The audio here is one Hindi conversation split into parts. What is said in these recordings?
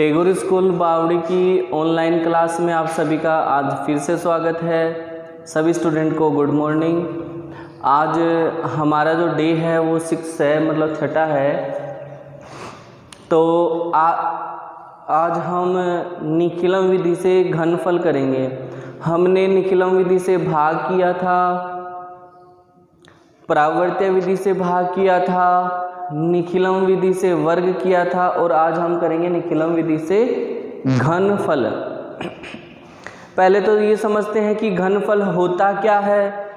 टैगोर स्कूल बावड़ी की ऑनलाइन क्लास में आप सभी का आज फिर से स्वागत है। सभी स्टूडेंट को गुड मॉर्निंग। आज हमारा जो डे है वो 6 है, मतलब छठा है। तो आज हम निखिलम विधि से घनफल करेंगे। हमने निखिलम विधि से भाग किया था, परावर्त्य विधि से भाग किया था, निखिलम विधि से वर्ग किया था और आज हम करेंगे निखिलम विधि से घनफल। पहले तो ये समझते हैं कि घनफल होता क्या है।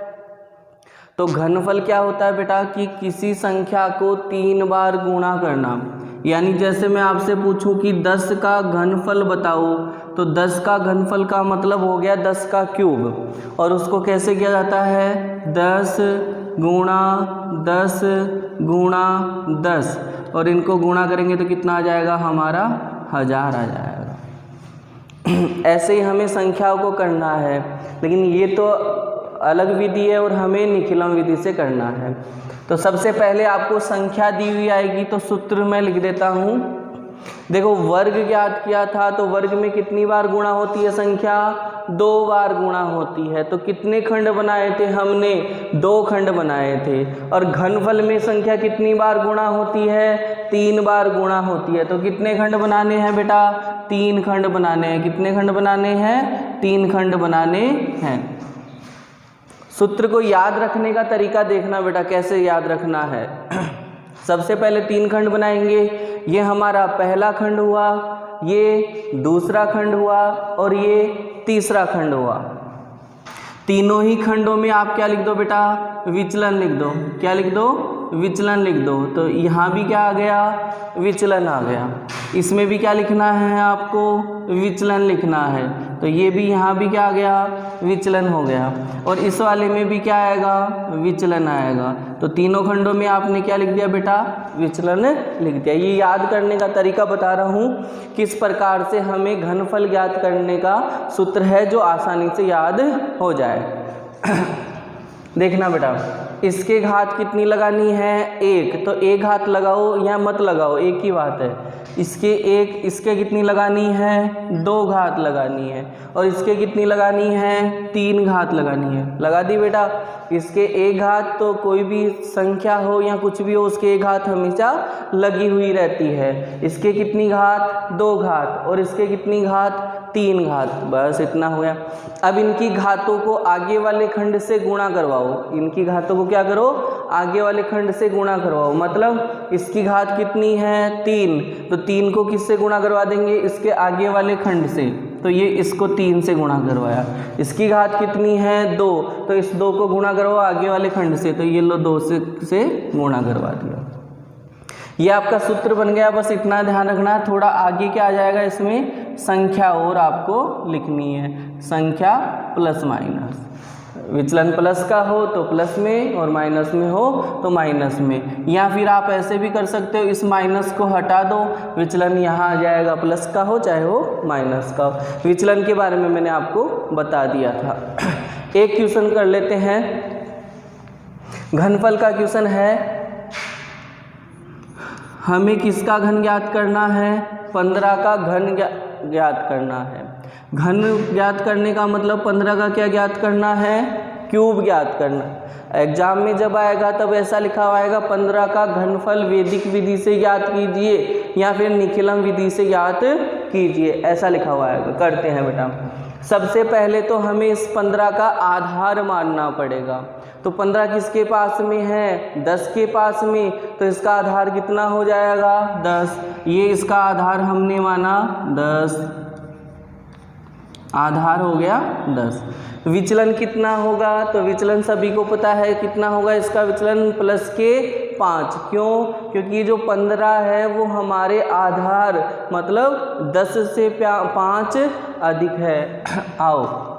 तो घनफल क्या होता है बेटा कि किसी संख्या को 3 बार गुणा करना। यानी जैसे मैं आपसे पूछूं कि 10 का घनफल बताओ, तो 10 का घनफल का मतलब हो गया 10 का क्यूब। और उसको कैसे किया जाता है 10 गुणा 10 गुणा 10, और इनको गुणा करेंगे तो कितना आ जाएगा हमारा 1000 आ जाएगा। ऐसे ही हमें संख्याओं को करना है, लेकिन ये तो अलग विधि है और हमें निखिलम विधि से करना है। तो सबसे पहले आपको संख्या दी हुई आएगी, तो सूत्र मैं लिख देता हूँ। देखो वर्ग ज्ञात किया था, तो वर्ग में कितनी बार गुणा होती है संख्या 2 बार गुणा होती है। तो कितने खंड बनाए थे हमने 2 खंड बनाए थे। और घनफल में संख्या कितनी बार गुणा होती है 3 बार गुणा होती है। तो कितने खंड बनाने हैं बेटा 3 खंड बनाने हैं। कितने खंड बनाने हैं 3 खंड बनाने हैं। सूत्र को याद रखने का तरीका देखना बेटा कैसे याद रखना है। सबसे पहले 3 खंड बनाएंगे। ये हमारा पहला खंड हुआ, ये दूसरा खंड हुआ और ये तीसरा खंड हुआ। तीनों ही खंडों में आप क्या लिख दो बेटा विचलन लिख दो। क्या लिख दो विचलन लिख दो। तो यहाँ भी क्या आ गया विचलन आ गया। इसमें भी क्या लिखना है आपको विचलन लिखना है। तो ये भी यहाँ भी क्या आ गया विचलन हो गया। और इस वाले में भी क्या आएगा विचलन आएगा। तो तीनों खंडों में आपने क्या लिख दिया बेटा विचलन लिख दिया। ये याद करने का तरीका बता रहा हूँ किस प्रकार से हमें घनफल ज्ञात करने का सूत्र है जो आसानी से याद हो जाए। देखना बेटा इसके घात कितनी लगानी है 1, तो 1 घात लगाओ या मत लगाओ एक ही बात है। इसके कितनी लगानी है 2 घात लगानी है। और इसके कितनी लगानी है 3 घात लगानी है। लगा दी बेटा। इसके 1 घात तो कोई भी संख्या हो या कुछ भी हो उसके 1 घात हमेशा लगी हुई रहती है। इसके कितनी घात 2 घात और इसके कितनी घात 3 घात। बस इतना हो गया। अब इनकी घातों को आगे वाले खंड से गुणा करवाओ। इनकी घातों को क्या करो आगे वाले खंड से गुणा करवाओ। मतलब इसकी घात कितनी है 3, तो 3 को किससे गुणा करवा देंगे इसके आगे वाले खंड से। तो ये इसको 3 से गुणा करवाया। इसकी घात कितनी है 2, तो इस 2 को गुणा करवाओ आगे वाले खंड से। तो ये लो 2 से गुणा करवा दिया। ये आपका सूत्र बन गया। बस इतना ध्यान रखना। थोड़ा आगे क्या आ जाएगा इसमें संख्या और आपको लिखनी है। संख्या प्लस माइनस। विचलन प्लस का हो तो प्लस में और माइनस में हो तो माइनस में। या फिर आप ऐसे भी कर सकते हो इस माइनस को हटा दो, विचलन यहाँ आ जाएगा प्लस का हो चाहे हो माइनस का हो। विचलन के बारे में मैंने आपको बता दिया था। एक क्वेश्चन कर लेते हैं। घनफल का क्वेश्चन है। हमें किसका घन ज्ञात करना है 15 का घन ज्ञात करना है। घन ज्ञात करने का मतलब 15 का क्या ज्ञात करना है क्यूब ज्ञात करना। एग्जाम में जब आएगा तब ऐसा लिखा हुआ आएगा 15 का घनफल वैदिक विधि से ज्ञात कीजिए या फिर निखिलम विधि से ज्ञात कीजिए, ऐसा लिखा हुआ आएगा। करते हैं बेटा। सबसे पहले तो हमें इस 15 का आधार मानना पड़ेगा। तो 15 किसके पास में है 10 के पास में, तो इसका आधार कितना हो जाएगा 10। ये इसका आधार हमने माना 10, आधार हो गया 10। विचलन कितना होगा, तो विचलन सभी को पता है कितना होगा इसका विचलन प्लस के 5। क्यों? क्योंकि ये जो 15 है वो हमारे आधार मतलब 10 से 5 अधिक है। आओ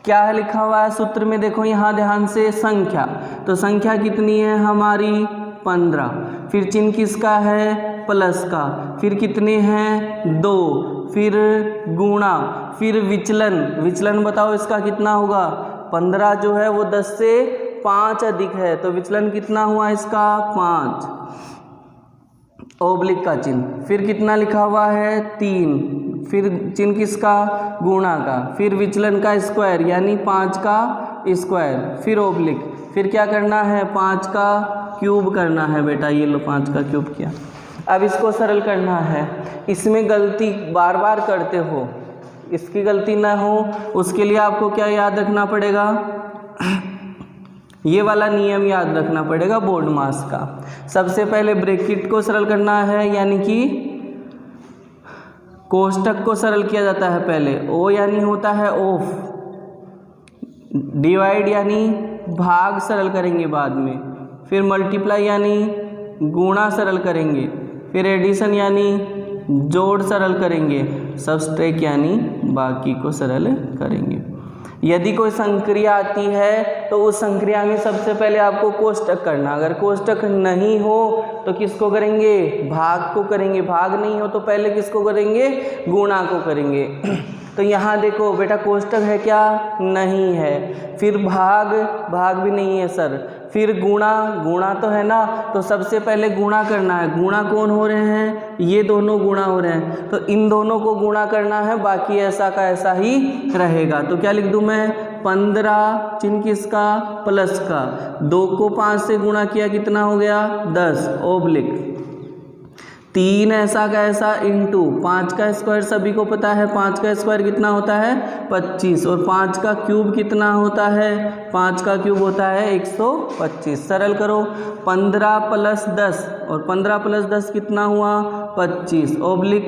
क्या है लिखा हुआ है सूत्र में, देखो यहाँ ध्यान से संख्या। तो संख्या कितनी है हमारी 15, फिर चिन्ह किसका है प्लस का, फिर कितने हैं 2, फिर गुणा, फिर विचलन। विचलन बताओ इसका कितना होगा 15 जो है वो 10 से 5 अधिक है, तो विचलन कितना हुआ इसका 5। ओब्लिक का चिन्ह, फिर कितना लिखा हुआ है 3, फिर चिन्ह किसका, गुणा का, फिर विचलन का स्क्वायर यानी 5 का स्क्वायर, फिर ओब्लिक, फिर क्या करना है 5 का क्यूब करना है बेटा, ये लो 5 का क्यूब किया। अब इसको सरल करना है, इसमें गलती बार बार करते हो, इसकी गलती ना हो उसके लिए आपको क्या याद रखना पड़ेगा, ये वाला नियम याद रखना पड़ेगा बोर्ड मास का। सबसे पहले ब्रैकेट को सरल करना है, यानी कि कोष्टक को सरल किया जाता है पहले, ओ यानी होता है ऑफ, डिवाइड यानी भाग सरल करेंगे बाद में, फिर मल्टीप्लाई यानी गुणा सरल करेंगे, फिर एडिशन यानी जोड़ सरल करेंगे, सब्सट्रैक्ट यानी बाकी को सरल करेंगे। यदि कोई संक्रिया आती है तो उस संक्रिया में सबसे पहले आपको कोष्टक करना, अगर कोष्टक नहीं हो तो किसको करेंगे, भाग को करेंगे, भाग नहीं हो तो पहले किसको करेंगे, गुणा को करेंगे। तो यहाँ देखो बेटा कोष्टक है क्या, नहीं है, फिर भाग भी नहीं है सर, फिर गुणा तो है ना, तो सबसे पहले गुणा करना है, गुणा कौन हो रहे हैं, ये दोनों गुणा हो रहे हैं, तो इन दोनों को गुणा करना है, बाकी ऐसा का ऐसा ही रहेगा। तो क्या लिख दूं मैं, 15 चिन्ह किसका, प्लस का, 2 को 5 से गुणा किया कितना हो गया 10, ओब्लिक 3 ऐसा का ऐसा इंटू 5 का स्क्वायर, सभी को पता है 5 का स्क्वायर कितना होता है 25, और 5 का क्यूब कितना होता है, 5 का क्यूब होता है 125। सरल करो, 15 + 10 और 15 + 10 कितना हुआ 25, ओब्लिक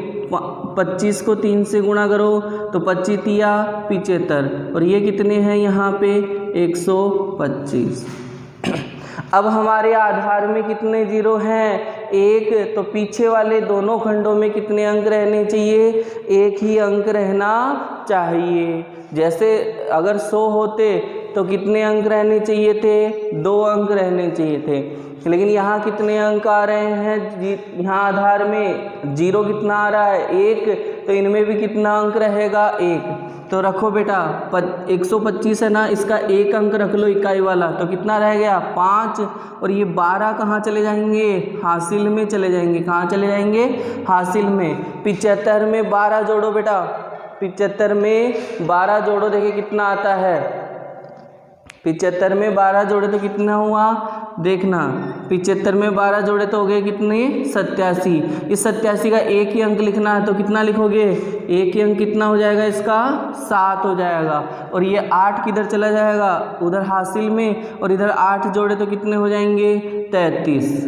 25 को 3 से गुणा करो तो 25 तिया 75, और ये कितने हैं यहाँ पे 125। अब हमारे आधार में कितने जीरो हैं, 1, तो पीछे वाले दोनों खंडों में कितने अंक रहने चाहिए, 1 ही अंक रहना चाहिए। जैसे अगर 100 होते तो कितने अंक रहने चाहिए थे, 2 अंक रहने चाहिए थे, लेकिन यहाँ कितने अंक आ रहे हैं, यहाँ आधार में 0 कितना आ रहा है 1, तो इनमें भी कितना अंक रहेगा 1, तो रखो बेटा 125 है ना, इसका 1 अंक रख लो इकाई वाला, तो कितना रह गया 5, और ये 12 कहाँ चले जाएंगे, हासिल में चले जाएंगे, कहाँ चले जाएंगे, हासिल में। 75 में 12 जोड़ो बेटा, 75 में 12 जोड़ो, देखिए कितना आता है, 75 में 12 जोड़े तो कितना हुआ, देखना 75 में 12 जोड़े तो हो गए कितने 87, इस 87 का 1 ही अंक लिखना है, तो कितना लिखोगे, 1 ही अंक कितना हो जाएगा इसका 7 हो जाएगा, और ये 8 किधर चला जाएगा, उधर हासिल में, और इधर 8 जोड़े तो कितने हो जाएंगे 33।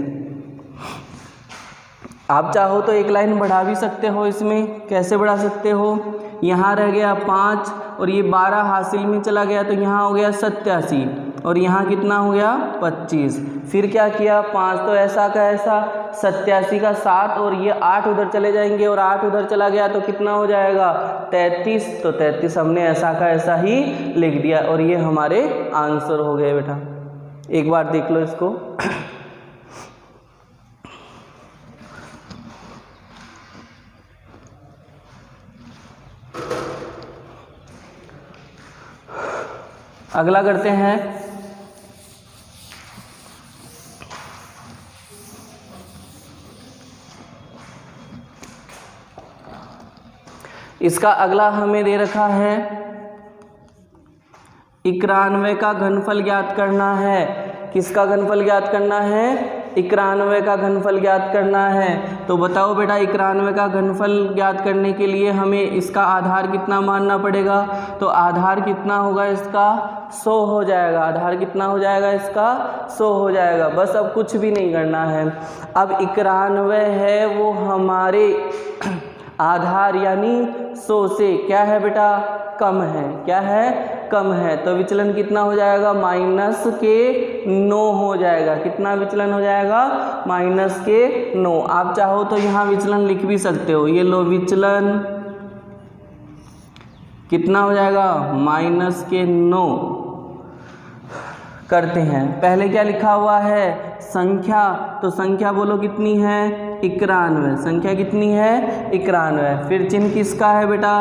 आप चाहो तो एक लाइन बढ़ा भी सकते हो, इसमें कैसे बढ़ा सकते हो, यहाँ रह गया 5 और ये 12 हासिल में चला गया, तो यहाँ हो गया 87, और यहाँ कितना हो गया 25, फिर क्या किया 5 तो ऐसा का ऐसा, 87 का 7, और ये 8 उधर चले जाएंगे, और 8 उधर चला गया तो कितना हो जाएगा 33, तो 33 हमने ऐसा का ऐसा ही लिख दिया, और ये हमारे आंसर हो गए बेटा। एक बार देख लो इसको। अगला करते हैं, इसका अगला हमें दे रखा है 91 का घनफल ज्ञात करना है। किसका घनफल ज्ञात करना है, 91 का घनफल ज्ञात करना है। तो बताओ बेटा 91 का घनफल ज्ञात करने के लिए हमें इसका आधार कितना मानना पड़ेगा, तो आधार कितना होगा इसका 100 हो जाएगा, आधार कितना हो जाएगा इसका 100 हो जाएगा, बस अब कुछ भी नहीं करना है। अब 91 है वो हमारे आधार यानी 100 से क्या है बेटा कम है, क्या है कम है, तो विचलन कितना हो जाएगा -9 हो जाएगा, कितना विचलन हो जाएगा -9। आप चाहो तो यहाँ विचलन लिख भी सकते हो, ये लो विचलन कितना हो जाएगा -9 करते हैं। पहले क्या लिखा हुआ है संख्या, तो संख्या बोलो कितनी है 91, संख्या कितनी है 91, फिर चिन्ह किसका है बेटा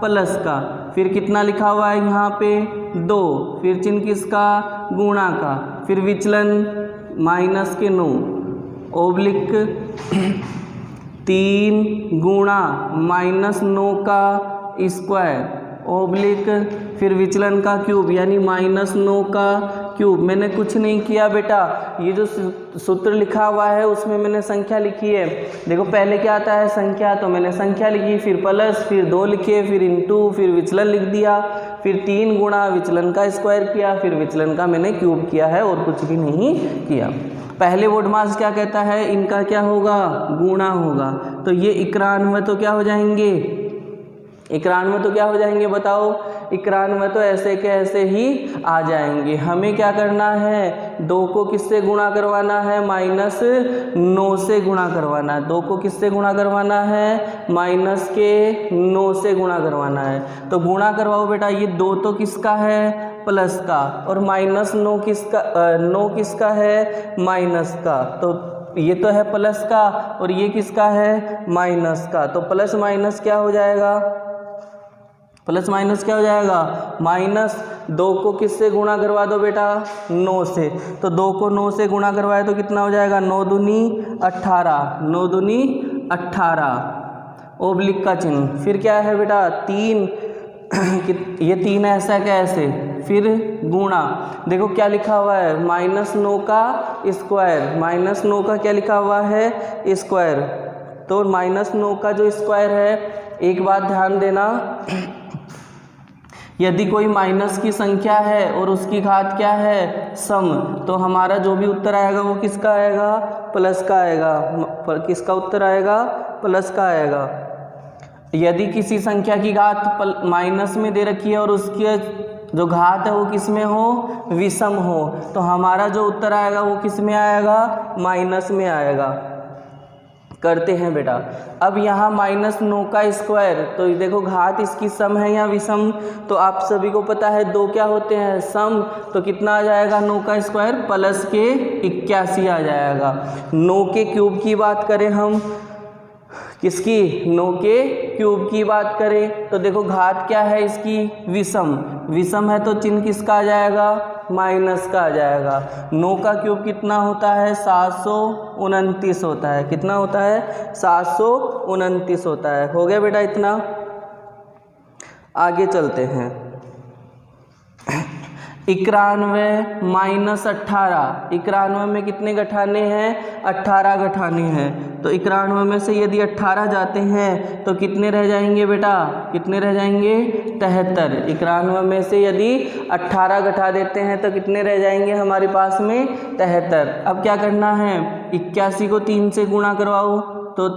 प्लस का, फिर कितना लिखा हुआ है यहाँ पे 2, फिर चिन्ह किसका गुणा का, फिर विचलन -9 ओब्लिक 3 गुणा -9 का स्क्वायर ओब्लिक फिर विचलन का क्यूब यानी -9 का क्यूब। मैंने कुछ नहीं किया बेटा, ये जो सूत्र लिखा हुआ है उसमें मैंने संख्या लिखी है। देखो पहले क्या आता है संख्या, तो मैंने संख्या लिखी, फिर प्लस, फिर 2 लिखे, फिर इंटू, फिर विचलन लिख दिया, फिर 3 गुणा विचलन का स्क्वायर किया, फिर विचलन का मैंने क्यूब किया है और कुछ भी नहीं किया। पहले वोडमास क्या कहता है, इनका क्या होगा, गुणा होगा। तो ये 91 तो क्या हो जाएंगे, 91 तो क्या हो जाएंगे बताओ, 91 तो ऐसे के ऐसे ही आ जाएंगे। हमें क्या करना है, 2 को किससे गुणा करवाना है, -9 से गुणा करवाना है। 2 को किससे गुणा करवाना है, -9 से गुणा करवाना है। तो गुणा करवाओ बेटा, ये 2 तो किसका है, प्लस का, और -9 किसका, 9 किसका है, माइनस का। तो ये तो है प्लस का और ये किसका है, माइनस का। तो प्लस माइनस क्या हो जाएगा, प्लस माइनस क्या हो जाएगा, -2 को किससे गुणा करवा दो बेटा, 9 से। तो 2 को 9 से गुणा करवाए तो कितना हो जाएगा, 9 दूनी 18, 9 दूनी 18 ओब्लिक का चिन्ह। फिर क्या है बेटा 3 ये 3 ऐसा क्या ऐसे, फिर गुणा। देखो क्या लिखा हुआ है, -9 का स्क्वायर, -9 का क्या लिखा हुआ है, स्क्वायर। तो -9 का जो स्क्वायर है, एक बात ध्यान देना, यदि कोई माइनस की संख्या है और उसकी घात क्या है, सम, तो हमारा जो भी उत्तर आएगा वो किसका आएगा, प्लस का आएगा। किसका उत्तर आएगा, प्लस का आएगा। यदि किसी संख्या की घात माइनस में दे रखी है और उसकी जो घात है वो किस में हो, विषम हो, तो हमारा जो उत्तर आएगा वो किस में आएगा, माइनस में आएगा। करते हैं बेटा। अब यहाँ -9 का स्क्वायर, तो देखो घात इसकी सम है या विषम, तो आप सभी को पता है 2 क्या होते हैं, सम। तो कितना आ जाएगा 9 का स्क्वायर, प्लस के 81 आ जाएगा। 9 के क्यूब की बात करें हम, किसकी, 9 के क्यूब की बात करें, तो देखो घात क्या है इसकी, विषम। विषम है तो चिन्ह किसका आ जाएगा, माइनस का आ जाएगा। 9 का क्यूब कितना होता है, 729 होता है। कितना होता है, 729 होता है। हो गया बेटा इतना। आगे चलते हैं। 91 - 18, 91 में कितने घटाने हैं, 18 घटाने हैं। तो 91 में से यदि 18 जाते हैं तो कितने रह जाएंगे बेटा, कितने रह जाएंगे, 73। 91 में से यदि 18 घटा देते हैं तो कितने रह जाएंगे हमारे पास में, 73। अब क्या करना है, 81 को 3 से गुणा करवाओ, तो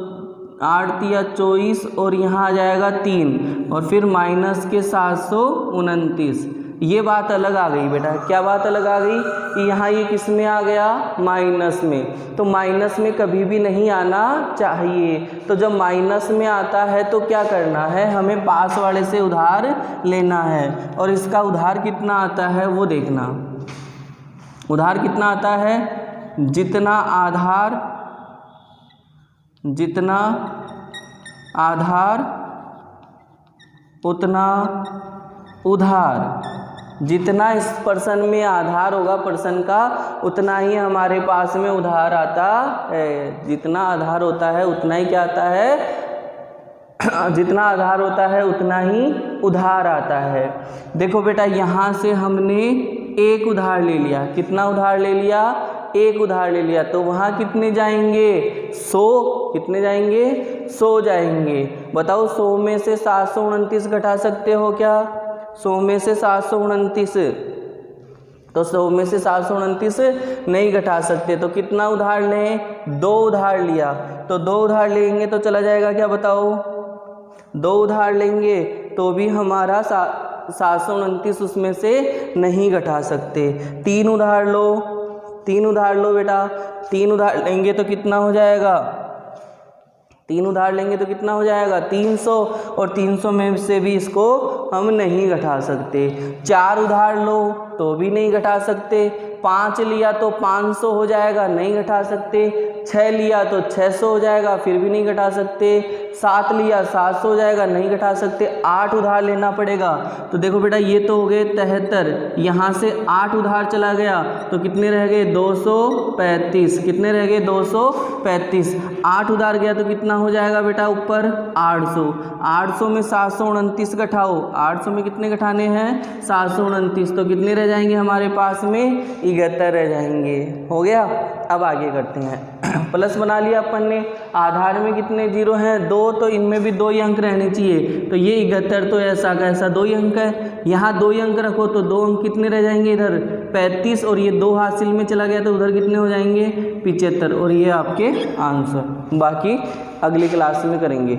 8 या 24 और यहाँ आ जाएगा 3 और फिर माइनस के 729। ये बात अलग आ गई बेटा। क्या बात अलग आ गई कि यहाँ ये किस में आ गया, माइनस में। तो माइनस में कभी भी नहीं आना चाहिए। तो जब माइनस में आता है तो क्या करना है, हमें पास वाले से उधार लेना है। और इसका उधार कितना आता है वो देखना। उधार कितना आता है, जितना आधार उतना उधार। जितना इस पर्सन में आधार होगा पर्सन का, उतना ही हमारे पास में उधार आता है। जितना आधार होता है उतना ही क्या आता है, जितना आधार होता है उतना ही उधार आता है। देखो बेटा यहाँ से हमने एक उधार ले लिया। कितना उधार ले लिया, एक उधार ले लिया। तो वहाँ कितने जाएंगे, 100। कितने जाएंगे, 100 जाएंगे। बताओ 100 में से 729 घटा सकते हो क्या, 100 में से 729, तो 100 में से 729 नहीं घटा सकते। तो कितना उधार लें, 2 उधार लिया। तो 2 उधार लेंगे तो चला जाएगा क्या बताओ, 2 उधार लेंगे तो भी हमारा 729 उसमें से नहीं घटा सकते। 3 उधार लो, 3 उधार लो बेटा। 3 उधार लेंगे तो कितना हो जाएगा, 3 उधार लेंगे तो कितना हो जाएगा, 300। और 300 में से भी इसको हम नहीं घटा सकते। 4 उधार लो तो भी नहीं घटा सकते। 5 लिया तो 500 हो जाएगा, नहीं घटा सकते। 6 लिया तो 600 हो जाएगा, फिर भी नहीं घटा सकते। 7 लिया 700 हो जाएगा, नहीं घटा सकते। 8 उधार लेना पड़ेगा। तो देखो बेटा ये तो हो गए 73, यहाँ से 8 उधार चला गया तो कितने रह गए 235, कितने रह गए 235। 8 उधार गया तो कितना हो जाएगा बेटा ऊपर 800। 800 में 729 घटाओ, 800 में कितने घटाने हैं 729, तो कितने रह जाएंगे हमारे पास में 71 रह जाएंगे। हो गया। अब आगे करते हैं। प्लस बना लिया अपन ने। आधार में कितने जीरो हैं 2, तो इनमें भी 2 ही अंक रहने चाहिए। तो ये 71 तो ऐसा का ऐसा 2 ही अंक है। यहाँ 2 ही अंक रखो तो 2 अंक कितने रह जाएंगे इधर 35, और ये 2 हासिल में चला गया तो उधर कितने हो जाएंगे 75, और ये आपके आंसर। बाकी अगली क्लास में करेंगे।